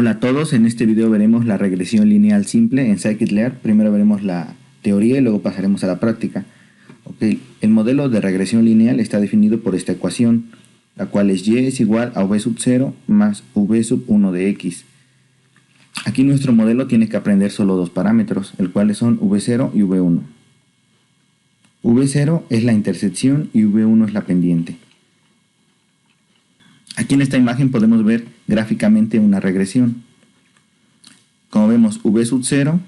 Hola a todos, en este video veremos la regresión lineal simple en scikit-learn. Primero veremos la teoría y luego pasaremos a la práctica. El modelo de regresión lineal está definido por esta ecuación, la cual es y es igual a v sub 0 más v sub 1 de x. Aquí nuestro modelo tiene que aprender solo dos parámetros, el cuales son v0 y v1. v0 es la intersección y v1 es la pendiente. Aquí en esta imagen podemos ver gráficamente una regresión. Como vemos, v sub 0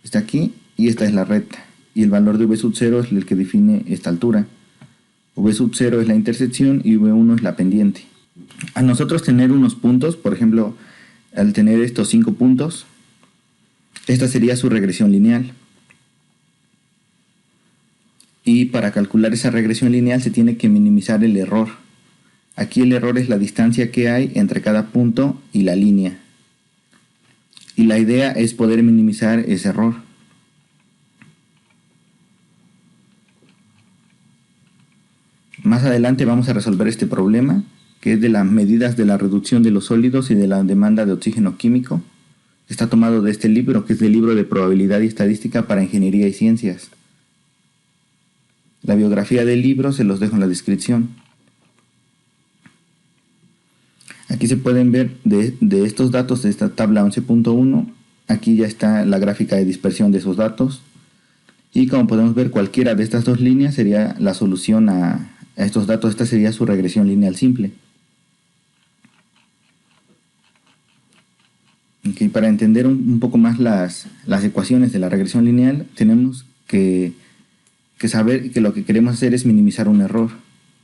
está aquí y esta es la recta. Y el valor de v sub 0 es el que define esta altura. v sub 0 es la intersección y v1 es la pendiente. Al nosotros tener unos puntos, por ejemplo, al tener estos 5 puntos, esta sería su regresión lineal. Y para calcular esa regresión lineal se tiene que minimizar el error. Aquí el error es la distancia que hay entre cada punto y la línea. Y la idea es poder minimizar ese error. Más adelante vamos a resolver este problema, que es de las medidas de la reducción de los sólidos y de la demanda de oxígeno químico. Está tomado de este libro, que es del libro de Probabilidad y Estadística para Ingeniería y Ciencias. La biografía del libro se los dejo en la descripción. Aquí se pueden ver de estos datos de esta tabla 11.1. Aquí ya está la gráfica de dispersión de esos datos. Y como podemos ver, cualquiera de estas dos líneas sería la solución a estos datos. Esta sería su regresión lineal simple. Para entender un poco más las ecuaciones de la regresión lineal, tenemos que saber que lo que queremos hacer es minimizar un error.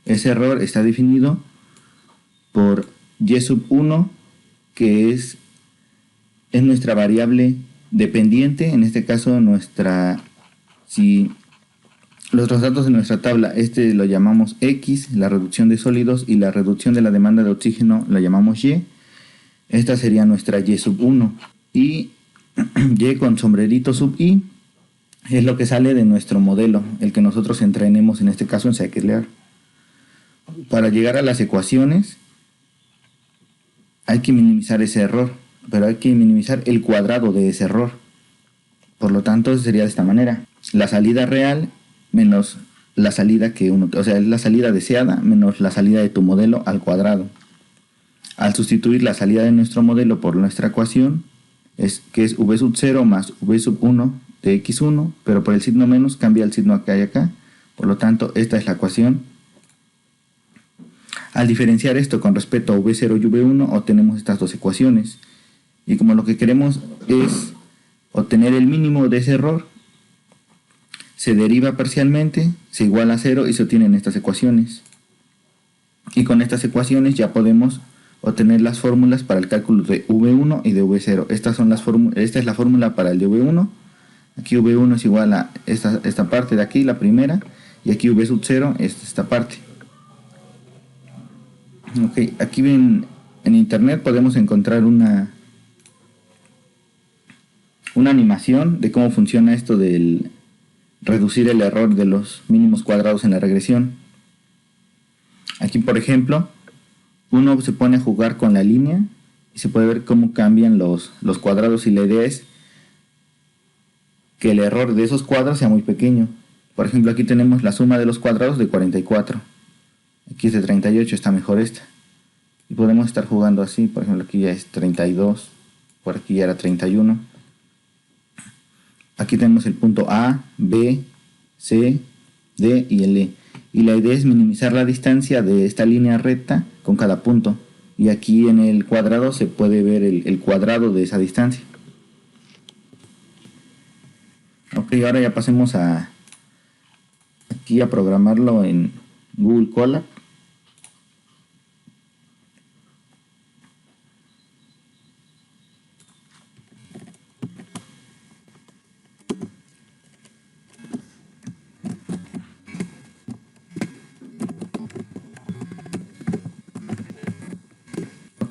Ese error está definido por y sub 1, que es nuestra variable dependiente. En este caso, si los datos de nuestra tabla, lo llamamos x, la reducción de sólidos, y la reducción de la demanda de oxígeno la llamamos y. Esta sería nuestra y sub 1. Y y con sombrerito sub i es lo que sale de nuestro modelo, el que nosotros entrenemos en este caso en scikit-learn. Para llegar a las ecuaciones hay que minimizar ese error, pero hay que minimizar el cuadrado de ese error. Por lo tanto, sería de esta manera: la salida real menos la salida es la salida deseada menos la salida de tu modelo al cuadrado. Al sustituir la salida de nuestro modelo por nuestra ecuación, que es v sub 0 más v sub 1 de x1, pero por el signo menos cambia el signo que hay acá. Por lo tanto, esta es la ecuación. Al diferenciar esto con respecto a v0 y v1, obtenemos estas dos ecuaciones. Y como lo que queremos es obtener el mínimo de ese error, se deriva parcialmente, se iguala a 0 y se obtienen estas ecuaciones. Y con estas ecuaciones ya podemos obtener las fórmulas para el cálculo de v1 y de v0. Esta es la fórmula para el de v1. Aquí v1 es igual a esta parte de aquí, la primera, y aquí v sub 0 es esta parte. Aquí en internet podemos encontrar una animación de cómo funciona esto del reducir el error de los mínimos cuadrados en la regresión. Aquí, por ejemplo, uno se pone a jugar con la línea y se puede ver cómo cambian los cuadrados, y la idea es que el error de esos cuadros sea muy pequeño. Por ejemplo, aquí tenemos la suma de los cuadrados de 44. Aquí es de 38, está mejor esta. Y podemos estar jugando así. Por ejemplo, aquí ya es 32, por aquí ya era 31. Aquí tenemos el punto A, B, C, D y el E. Y la idea es minimizar la distancia de esta línea recta con cada punto. Y aquí en el cuadrado se puede ver el cuadrado de esa distancia. Ahora ya pasemos aquí a programarlo en Google Colab.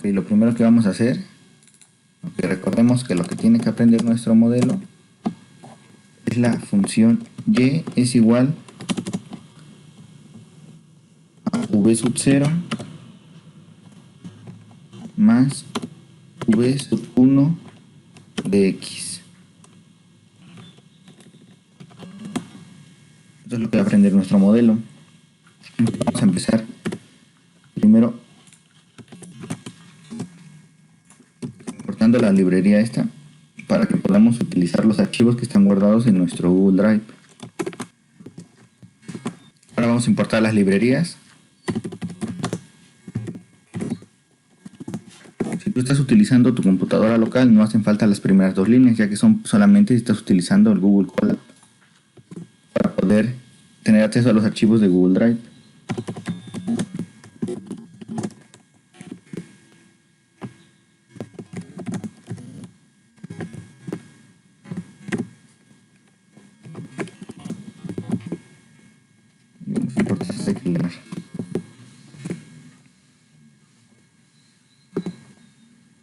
Lo primero que vamos a hacer, recordemos que lo que tiene que aprender nuestro modelo es la función y es igual a v sub 0 más v sub 1 de x. Esto es lo que va a aprender nuestro modelo. Vamos a empezar primero importando la librería esta para que podamos utilizar los archivos que están guardados en nuestro Google Drive. Ahora vamos a importar las librerías. Si tú estás utilizando tu computadora local, no hacen falta las primeras dos líneas, ya que son solamente si estás utilizando el Google Colab para poder tener acceso a los archivos de Google Drive.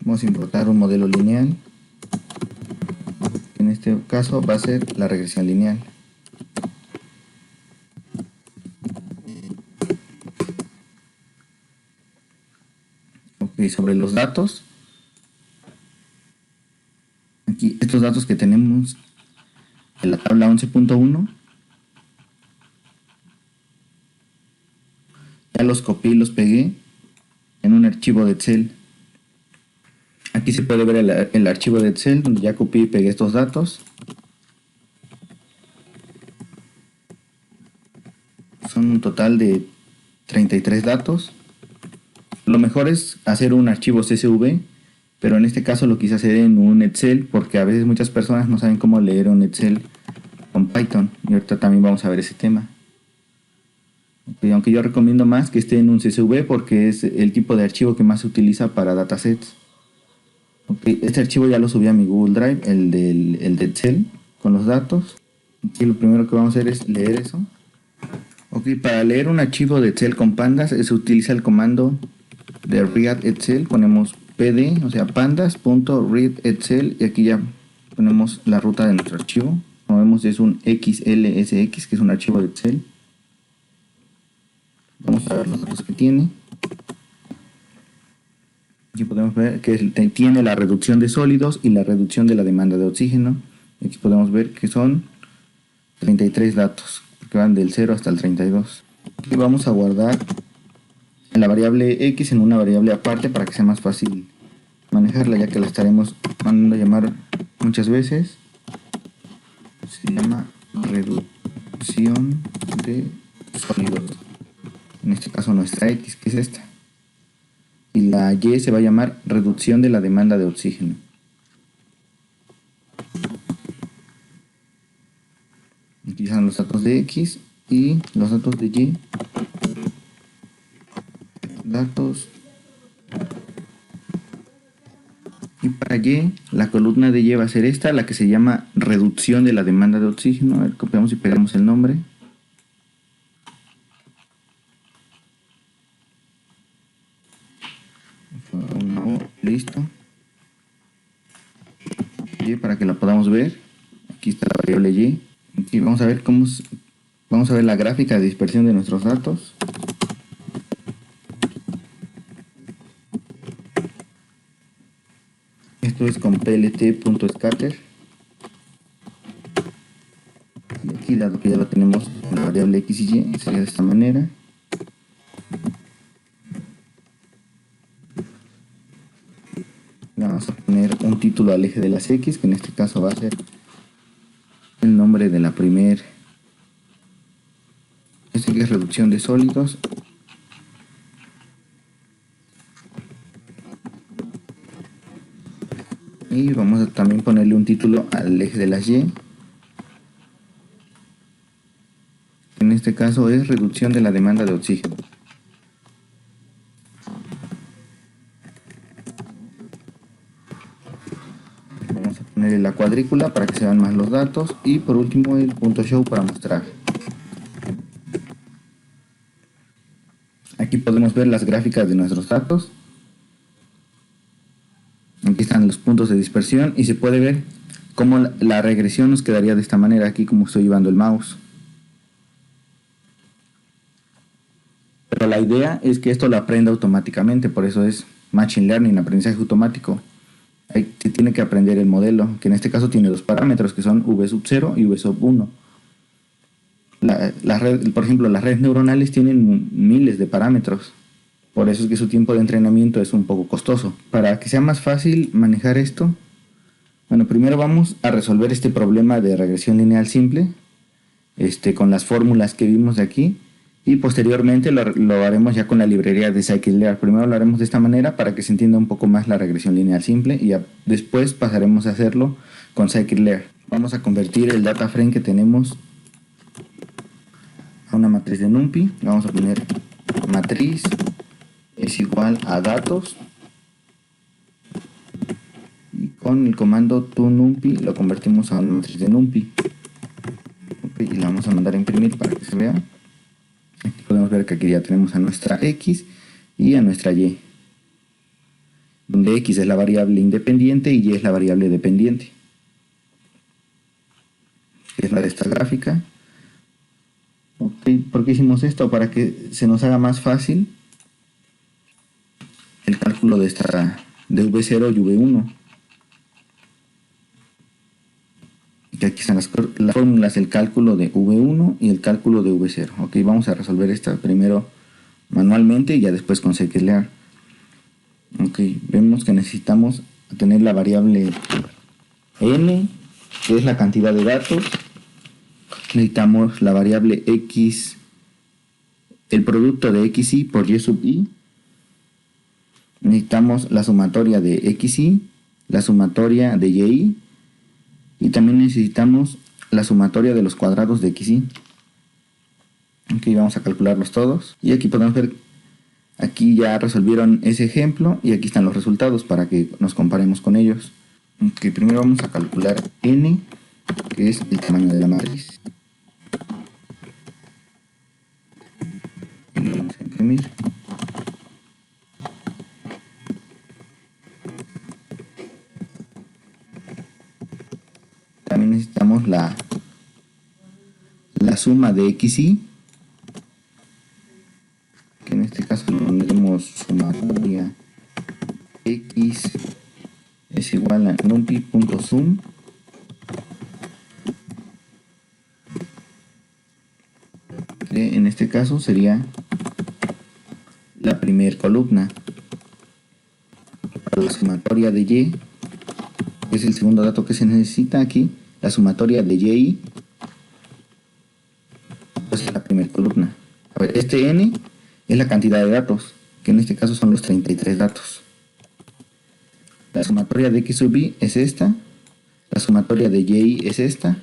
Vamos a importar un modelo lineal. En este caso va a ser la regresión lineal. Ok, sobre los datos. Aquí estos datos que tenemos en la tabla 11.1. Ya los copié y los pegué en un archivo de Excel. Aquí se puede ver el archivo de Excel donde ya copié y pegué estos datos. Son un total de 33 datos. Lo mejor es hacer un archivo CSV, pero en este caso lo quise hacer en un Excel porque a veces muchas personas no saben cómo leer un Excel con Python. Y ahorita también vamos a ver ese tema. Okay, aunque yo recomiendo más que esté en un CSV porque es el tipo de archivo que más se utiliza para datasets. Okay, este archivo ya lo subí a mi Google Drive, el de Excel, con los datos. Aquí lo primero que vamos a hacer es leer eso. Ok, para leer un archivo de Excel con pandas se utiliza el comando de read Excel. Ponemos pd, o sea pandas.read_excel, y aquí ya ponemos la ruta de nuestro archivo. Como vemos es un XLSX, que es un archivo de Excel. Vamos a ver los datos que tiene. Aquí podemos ver que tiene la reducción de sólidos y la reducción de la demanda de oxígeno. Aquí podemos ver que son 33 datos, que van del 0 hasta el 32. Y vamos a guardar la variable x en una variable aparte para que sea más fácil manejarla, ya que la estaremos mandando a llamar muchas veces. Se llama reducción de sólidos. En este caso nuestra x, que es esta. Y la y se va a llamar reducción de la demanda de oxígeno. Aquí están los datos de x y los datos de y. Datos. Y para y, la columna de y va a ser esta, la que se llama reducción de la demanda de oxígeno. A ver, copiamos y pegamos el nombre. Listo. Y para que la podamos ver, aquí está la variable y. Aquí vamos a ver vamos a ver la gráfica de dispersión de nuestros datos. Esto es con plt.scatter. Y aquí, dado que ya lo tenemos en la variable x y y, sería de esta manera. Le vamos a poner un título al eje de las x, que en este caso va a ser el nombre de la primer. Este que es reducción de sólidos. Y vamos a también ponerle un título al eje de las y. En este caso es reducción de la demanda de oxígeno. Vamos a ponerle la cuadrícula para que se vean más los datos. Y por último el punto show para mostrar. Aquí podemos ver las gráficas de nuestros datos. Aquí están los puntos de dispersión y se puede ver cómo la regresión nos quedaría de esta manera, aquí como estoy llevando el mouse. Pero la idea es que esto lo aprenda automáticamente, por eso es Machine Learning, aprendizaje automático. tiene que aprender el modelo, que en este caso tiene dos parámetros, que son v sub 0 y v sub 1. Por ejemplo, las redes neuronales tienen miles de parámetros. Por eso es que su tiempo de entrenamiento es un poco costoso. Para que sea más fácil manejar esto, bueno, primero vamos a resolver este problema de regresión lineal simple con las fórmulas que vimos de aquí, y posteriormente lo haremos ya con la librería de scikit-learn. Primero lo haremos de esta manera para que se entienda un poco más la regresión lineal simple, y después pasaremos a hacerlo con scikit-learn. Vamos a convertir el data frame que tenemos a una matriz de NumPy. Vamos a poner matriz es igual a datos, y con el comando toNumPy lo convertimos a una matriz de NumPy. Okay, y la vamos a mandar a imprimir para que se vea. Aquí podemos ver que aquí ya tenemos a nuestra X y a nuestra Y, donde X es la variable independiente y Y es la variable dependiente, que es la de esta gráfica. Okay, ¿por qué hicimos esto? Para que se nos haga más fácil el cálculo de V0 y V1. Y aquí están las fórmulas del cálculo de V1 y el cálculo de V0. Ok, vamos a resolver esta primero manualmente y ya después con scikit-learn. Ok, vemos que necesitamos tener la variable n, que es la cantidad de datos. Necesitamos la variable x, el producto de xy por y sub i. Necesitamos la sumatoria de xy, la sumatoria de y, y también necesitamos la sumatoria de los cuadrados de xy. Ok, vamos a calcularlos todos. Y aquí podemos ver, aquí ya resolvieron ese ejemplo y aquí están los resultados para que nos comparemos con ellos. Ok, primero vamos a calcular n, que es el tamaño de la matriz. Y lo vamos a imprimir. También necesitamos la suma de xy, que en este caso lo pondremos sumatoria x es igual a numpy.sum, que en este caso sería la primera columna. Para la sumatoria de y, que es el segundo dato que se necesita aquí, la sumatoria de y, pues es la primera columna. A ver, este n es la cantidad de datos, que en este caso son los 33 datos. La sumatoria de x sub y es esta, la sumatoria de y es esta.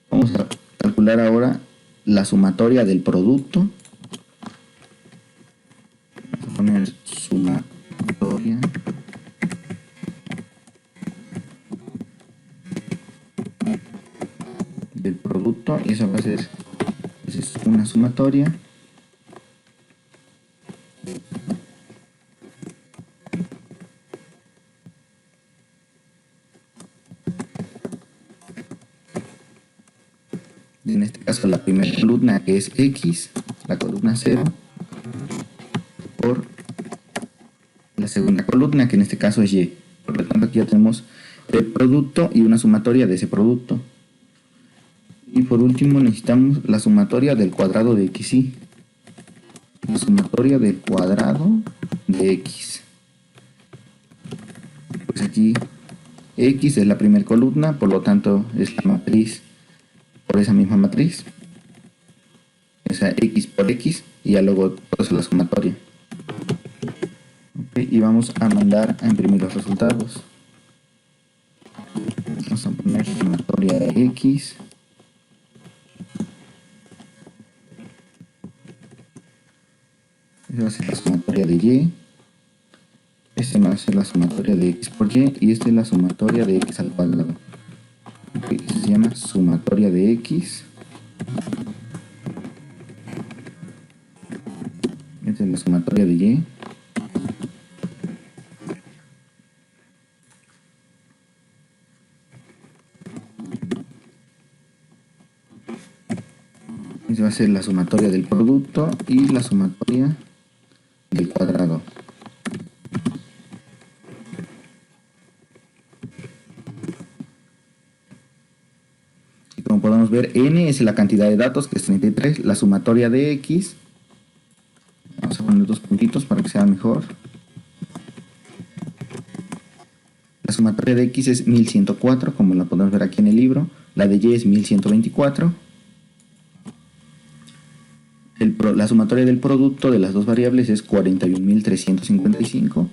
Vamos a calcular ahora la sumatoria del producto. Vamos a poner sumatoria del producto, y eso va a ser, es una sumatoria en este caso la primera columna, que es x, la columna 0, por la segunda columna, que en este caso es y. Por lo tanto aquí ya tenemos el producto y una sumatoria de ese producto. Y por último necesitamos la sumatoria del cuadrado de xy, la sumatoria del cuadrado de x. Pues aquí x es la primera columna, por lo tanto es la matriz por esa misma matriz, esa x por x, y ya luego todo es la sumatoria. Okay, y vamos a mandar a imprimir los resultados. Vamos a poner sumatoria de x, esa va a ser la sumatoria de y, esta va a ser la sumatoria de x por y esta es la sumatoria de x al cuadrado. Okay, se llama sumatoria de x. Esta es la sumatoria de y. Esta va a ser la sumatoria del producto y la sumatoria del cuadrado. podemos ver, n es la cantidad de datos, que es 33, la sumatoria de x, vamos a poner dos puntitos para que sea mejor. La sumatoria de x es 1104, como la podemos ver aquí en el libro, la de y es 1124. La sumatoria del producto de las dos variables es 41.355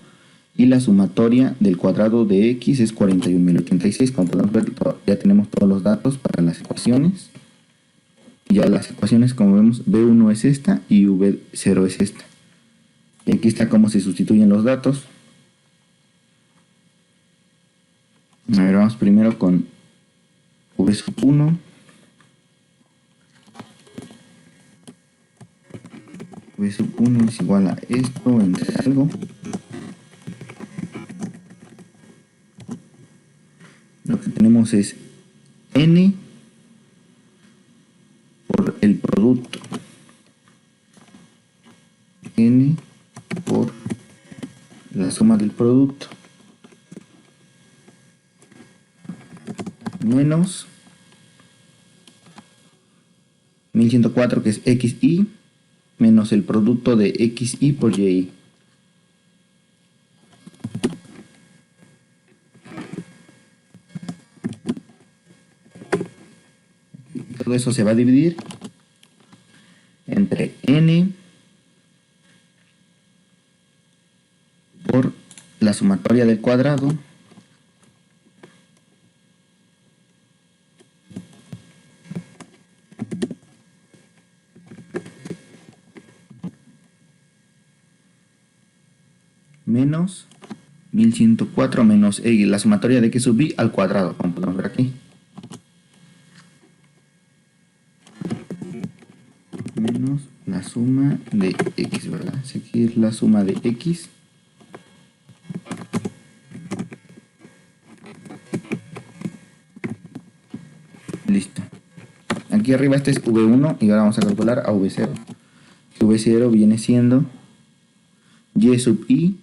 y la sumatoria del cuadrado de x es 41.086. Como podemos ver, ya tenemos todos los datos para las ecuaciones. Y ya las ecuaciones, como vemos, v1 es esta y v0 es esta. Y aquí está cómo se sustituyen los datos. A ver, vamos primero con v1. v1 es igual a esto entre algo. Lo que tenemos es n por el producto, n por la suma del producto, menos 1104, que es xy, menos el producto de xy por y. Todo eso se va a dividir entre n por la sumatoria del cuadrado menos 1104 menos la sumatoria de x sub y al cuadrado, como podemos ver aquí. Menos la suma de x, ¿verdad? Aquí es la suma de x. Listo. Aquí arriba este es v1 y ahora vamos a calcular a v0. v0 viene siendo y sub i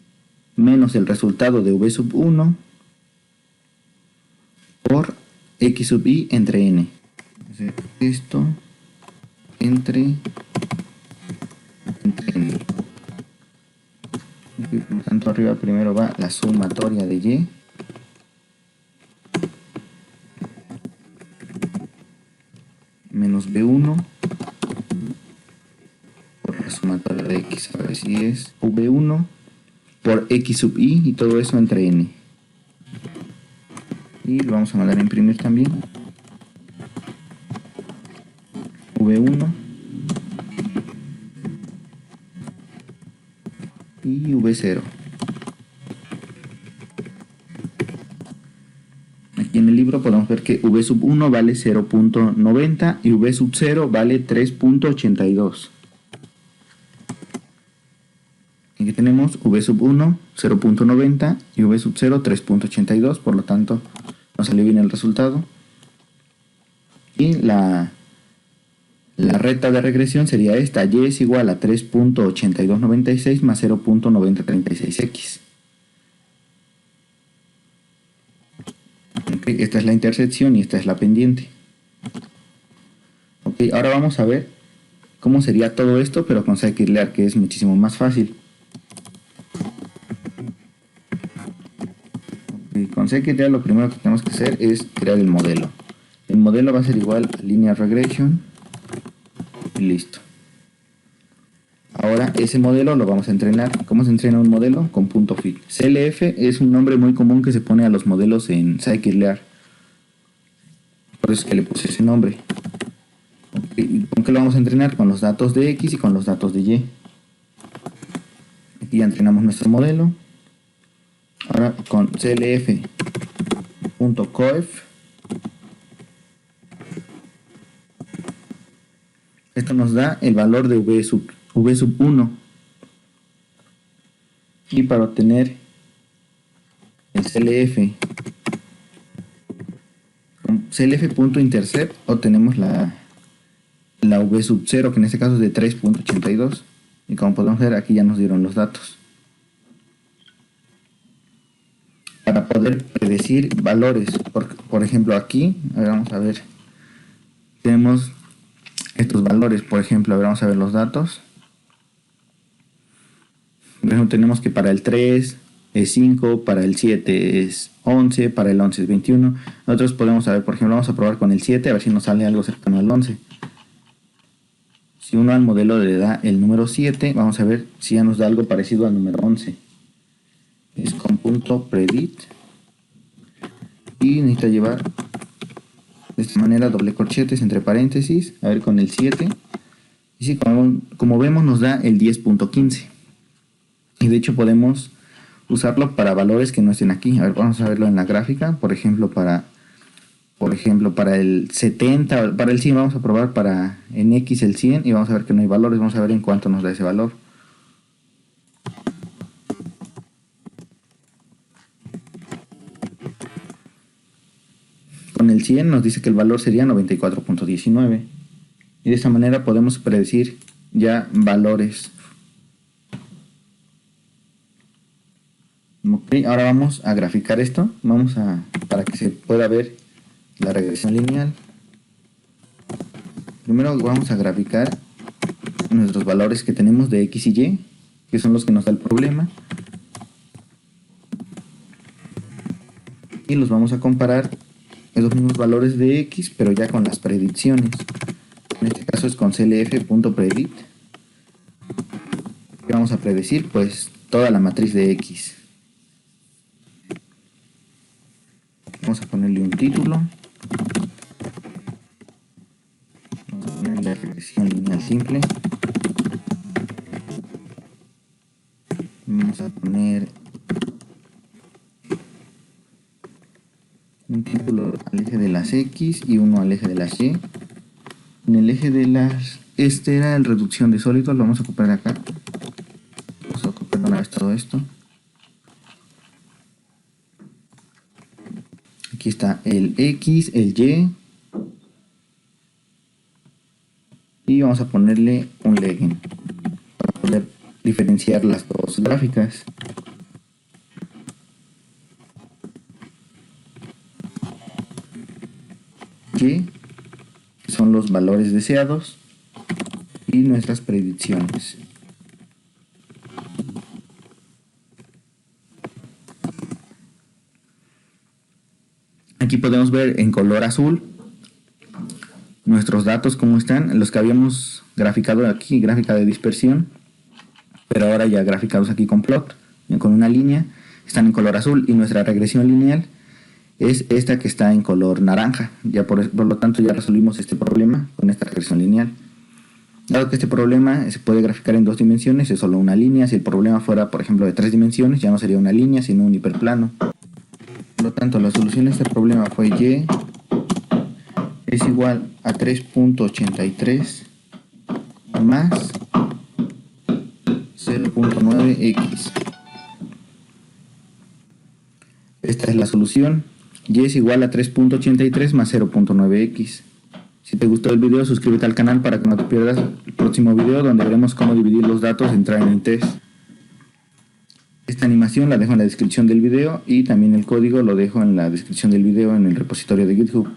menos el resultado de v sub 1 por x sub i entre n. Esto entre n. Y por lo tanto arriba primero va la sumatoria de y menos b1 por la sumatoria de x, a ver si es v1 por x sub i y todo eso entre n. Y lo vamos a mandar a imprimir también. v1 y v0. Aquí en el libro podemos ver que v sub 1 vale 0.90 y v sub 0 vale 3.82. Aquí tenemos v sub 1 0.90 y v sub 0 3.82, por lo tanto nos salió bien el resultado. Y la recta de regresión sería esta, y es igual a 3.8296 más 0.9036x. Okay, esta es la intersección y esta es la pendiente. Ok, ahora vamos a ver cómo sería todo esto, pero con scikit-learn, que es muchísimo más fácil. Okay, con scikit-learn lo primero que tenemos que hacer es crear el modelo. El modelo va a ser igual a linear regression. Y listo. Ahora ese modelo lo vamos a entrenar. ¿Cómo se entrena un modelo? Con punto .fit. CLF es un nombre muy común que se pone a los modelos en scikit-learn. Por eso es que le puse ese nombre. ¿Con qué lo vamos a entrenar? Con los datos de x y con los datos de y. Aquí ya entrenamos nuestro modelo. Ahora con clf.coef. Esto nos da el valor de v sub 1. Y para obtener el clf.intercept obtenemos la v sub 0, que en este caso es de 3.82. Y como podemos ver, aquí ya nos dieron los datos. Para poder predecir valores, por ejemplo aquí, vamos a ver tenemos estos valores. Por ejemplo, a ver, vamos a ver los datos. Por ejemplo, tenemos que para el 3 es 5, para el 7 es 11, para el 11 es 21. Nosotros podemos saber, por ejemplo, vamos a probar con el 7 a ver si nos sale algo cercano al 11. Si uno al modelo le da el número 7, vamos a ver si ya nos da algo parecido al número 11. Es con punto predict y necesita llevar de esta manera doble corchetes entre paréntesis, a ver con el 7. Y si como vemos nos da el 10.15. Y de hecho podemos usarlo para valores que no estén aquí. A ver, vamos a verlo en la gráfica. Por ejemplo, para el 70, para el 100 vamos a probar para en X el 100 y vamos a ver que no hay valores. Vamos a ver en cuánto nos da ese valor. Con el 100 nos dice que el valor sería 94.19. Y de esta manera podemos predecir ya valores. Ok, ahora vamos a graficar esto. Para que se pueda ver la regresión lineal. Primero vamos a graficar nuestros valores que tenemos de X y Y, que son los que nos da el problema. Y los vamos a comparar esos mismos valores de X, pero ya con las predicciones. En este caso es con clf.predict. ¿Qué vamos a predecir? Pues toda la matriz de X. Vamos a ponerle un título. Vamos a ponerle regresión lineal simple. Vamos a poner un título al eje de las X y uno al eje de las Y. En el eje de las... Este era el reducción de sólidos, lo vamos a copiar acá. Vamos a copiar una vez todo esto. Aquí está el X, el Y. Y vamos a ponerle un legend para poder diferenciar las dos gráficas. Y son los valores deseados y nuestras predicciones. Aquí podemos ver en color azul nuestros datos como están, los que habíamos graficado aquí, gráfica de dispersión, pero ahora ya graficados aquí con plot, con una línea, están en color azul, y nuestra regresión lineal es esta que está en color naranja. Ya por lo tanto ya resolvimos este problema con esta regresión lineal. Dado que este problema se puede graficar en 2 dimensiones, es solo una línea. Si el problema fuera, por ejemplo, de 3 dimensiones, ya no sería una línea, sino un hiperplano. Por lo tanto, la solución de este problema fue Y es igual a 3.83 más 0.9x. Esta es la solución. Y es igual a 3.83 más 0.9x. Si te gustó el video, suscríbete al canal para que no te pierdas el próximo video, donde veremos cómo dividir los datos en training test. Esta animación la dejo en la descripción del video y también el código lo dejo en la descripción del video en el repositorio de GitHub.